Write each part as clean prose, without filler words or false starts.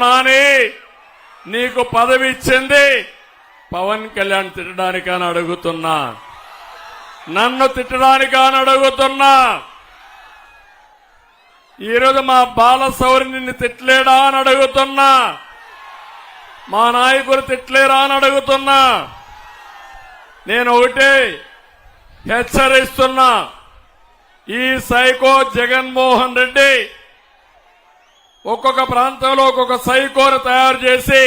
నాని నీకు పదవి ఇచ్చింది పవన్ కళ్యాణ్ తిట్టడానికని అడుగుతున్నా, నన్ను తిట్టడానికని అడుగుతున్నా. ఈరోజు మా బాలశౌరి నిన్ను తిట్టలేడా అని అడుగుతున్నా, మా నాయకులు తిట్టలేరా అని అడుగుతున్నా. నేను ఒకటే హెచ్చరిస్తున్నా, ఈ సైకో జగన్మోహన్ రెడ్డి ఒక్కొక్క ప్రాంతంలో ఒక్కొక్క సైకోను తయారు చేసి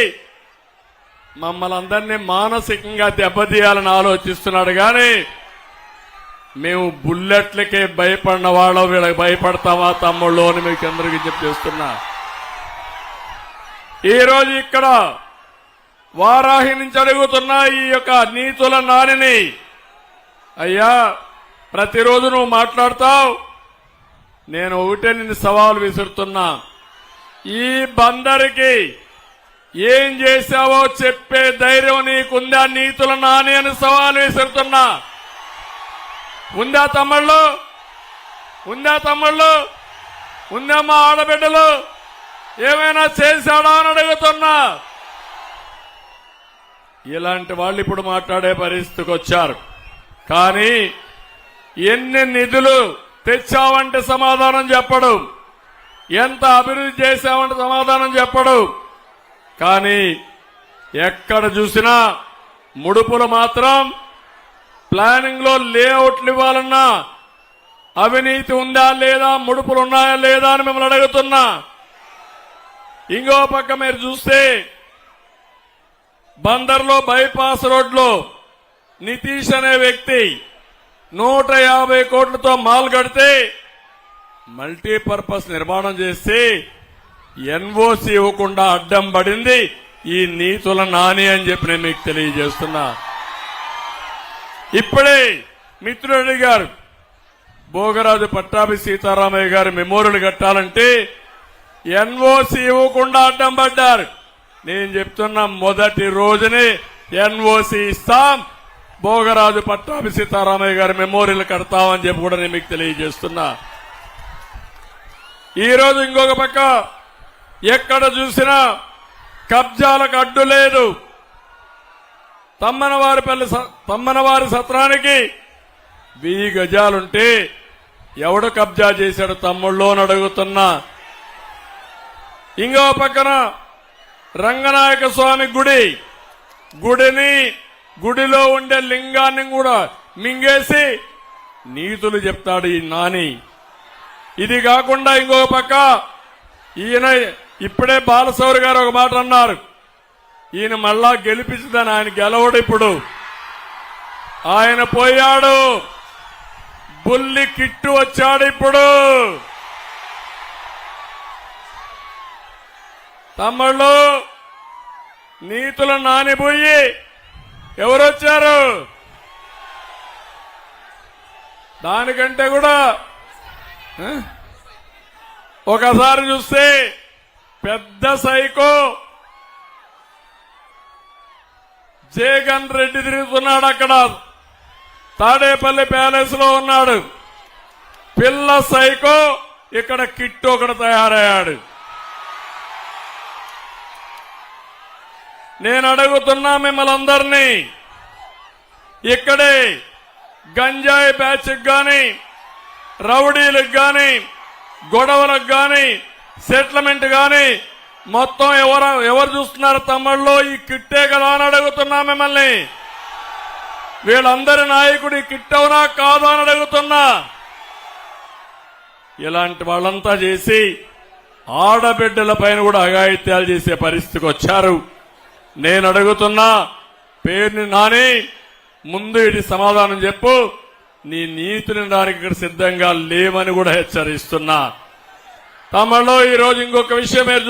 మమ్మల్ని అందరినీ మానసికంగా దెబ్బతీయాలని ఆలోచిస్తున్నాడు. కానీ మేము బుల్లెట్లకే భయపడిన వాళ్ళం వీళ్ళకి భయపడతామా తమ్ముళ్ళు అని మీకు అందరికీ చెప్తున్నా. ఈరోజు ఇక్కడ వారాహి నుంచి అడుగుతున్నా ఈ యొక్క నీతుల నానిని, అయ్యా ప్రతిరోజు నువ్వు మాట్లాడతావు, నేను ఒకటే నిన్ను సవాలు విసురుతున్నా. ఈ బందరికి ఏం చేశావో చెప్పే ధైర్యం నీకుందా నీతుల నాని అని సవాలు విసురుతున్నా. ఉందా తమ్ముళ్ళు? ఉందా తమ్ముళ్ళు? ఉందా మా ఆడబిడ్డలు? ఏమైనా చేశాడా అని అడుగుతున్నా. ఇలాంటి వాళ్ళు ఇప్పుడు మాట్లాడే పరిస్థితికి వచ్చారు. కానీ ఎన్ని నిధులు తెచ్చావంటే సమాధానం చెప్పడు, ఎంత అభివృద్ధి చేశావంటే సమాధానం చెప్పడు. కానీ ఎక్కడ చూసినా ముడుపులు మాత్రం ప్లానింగ్ లో లేఅవుట్లు ఇవ్వాలన్నా అవినీతి ఉందా లేదా, ముడుపులు ఉన్నాయా లేదా అని మిమ్మల్ని అడుగుతున్నా. ఇంకో పక్క మీరు చూస్తే బందర్లో బైపాస్ రోడ్లో నితీష్ అనే వ్యక్తి 150 కోట్లతో మాల్ కడితే మల్టీపర్పస్ నిర్మాణం చేసి ఎన్ఓసి ఇవ్వకుండా అడ్డం పడింది ఈ నీతుల నాని అని చెప్పి నేను మీకు తెలియజేస్తున్నా. ఇప్పుడే మిత్రుడు అడిగారు, భోగరాజు పట్టాభి సీతారామయ్య గారి మెమోరియల్ కట్టాలంటే ఎన్ఓసి ఇవ్వకుండా అడ్డం పడ్డారు. నేను చెప్తున్నా మొదటి రోజునే ఎన్ఓసి ఇస్తాం, భోగరాజు పట్టాభి సీతారామయ్య గారి మెమోరియల్ కడతామని చెప్పి కూడా నేను మీకు తెలియజేస్తున్నా. ఈరోజు ఇంకొక పక్క ఎక్కడ చూసినా కబ్జాలకు అడ్డు లేదు. తమ్మనవారి సత్రానికి 1000 గజాలుంటే ఎవడు కబ్జా చేశాడు తమ్ముళ్ళు అని అడుగుతున్నా. ఇంకో పక్కన రంగనాయక స్వామి గుడిలో ఉండే లింగాన్ని కూడా మింగేసి నీతులు చెప్తాడు ఈ నాని. ఇది కాకుండా ఇంకో పక్క ఈయన ఇప్పుడే బాలశౌరి గారు ఒక మాట అన్నారు, ఈయన మళ్ళా గెలిపించదని. ఆయన గెలవడు, ఇప్పుడు ఆయన పోయాడు, బుల్లి కిట్టు వచ్చాడు. ఇప్పుడు తమ్ముళ్ళు నీతుల నానిపోయి ఎవరొచ్చారు? దానికంటే కూడా ఒకసారి చూస్తే పెద్ద సైకో జగన్ రెడ్డి తిరుగుతున్నాడు. అక్కడ తాడేపల్లి ప్యాలెస్ లో ఉన్నాడు. పిల్ల సైకో ఇక్కడ కిట్టు ఒకడు తయారయ్యాడు. నేను అడుగుతున్నా మిమ్మల్ని అందరినీ, ఇక్కడే గంజాయి బ్యాచ్కి గాని, రౌడీలకు గాని, గొడవలకు గాని, సెటిల్మెంట్ గాని మొత్తం ఎవరు చూస్తున్నారు తమ్ముళ్ళు? ఈ కిట్టే కదా అని అడుగుతున్నా మిమ్మల్ని. వీళ్ళందరి నాయకుడు ఈ కిట్టవునా కాదా అని అడుగుతున్నా. ఇలాంటి వాళ్ళంతా చేసి ఆడబిడ్డల పైన కూడా అఘాయిత్యాలు చేసే పరిస్థితికి వచ్చారు. నేను అడుగుతున్నా, పేరుని నాని ముందు ఇది సమాధానం చెప్పు, నీ నీతిని దానికి ఇక్కడ సిద్ధంగా లేవని కూడా హెచ్చరిస్తున్నా. తమలో ఈ రోజు ఇంకొక విషయం మీరు